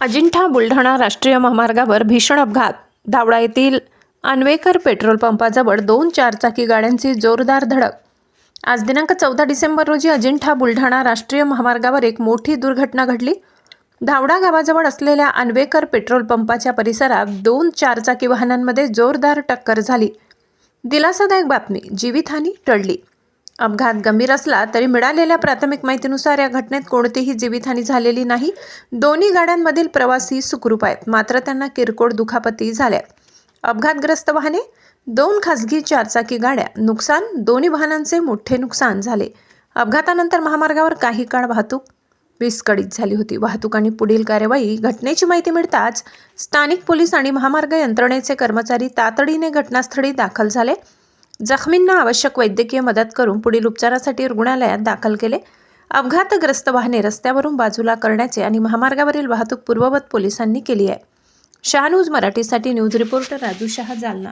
अजिंठा बुलढाणा राष्ट्रीय महामार्गावर भीषण अपघात। धावडा येथील अन्वेकर पेट्रोल पंपाजवळ 2 चारचाकी गाड्यांची जोरदार धडक। आज दिनांक 14 डिसेंबर रोजी अजिंठा बुलढाणा राष्ट्रीय महामार्गावर एक मोठी दुर्घटना घडली। धावडा गावाजवळ असलेल्या अन्वेकर पेट्रोल पंपाच्या परिसरात 2 चारचाकी वाहनांमध्ये जोरदार टक्कर झाली। दिलासादायक बातमी, जीवितहानी टळली। अपघात गंभीर असला तरी मिळालेल्या प्राथमिक माहितीनुसार या घटनेत कोणतीही जीवितहानी झालेली नाही। दोन्ही गाड्यांमधील प्रवासी सुखरूप आहेत, मात्र त्यांना किरकोळ दुखापती झाल्या। अपघातग्रस्त वाहने 2 खासगी चारचाकी गाड्या नुकसान, दोन्ही वाहनांचे मोठे नुकसान झाले। अपघातानंतर महामार्गावर काही काळ वाहतूक विस्कळीत झाली होती। वाहतूक आणि पुढील कार्यवाही। घटनेची माहिती मिळताच स्थानिक पोलीस आणि महामार्ग यंत्रणेचे कर्मचारी तातडीने घटनास्थळी दाखल झाले। जखमींना आवश्यक वैद्यकीय मदत करून पुढील उपचारासाठी रुग्णालयात दाखल केले। अपघातग्रस्त वाहने रस्त्यावरून बाजूला करण्याचे आणि महामार्गावरील वाहतूक पूर्ववत पोलिसांनी केली आहे। शाहनूज मराठीसाठी न्यूज रिपोर्टर राजू शाह, जालना।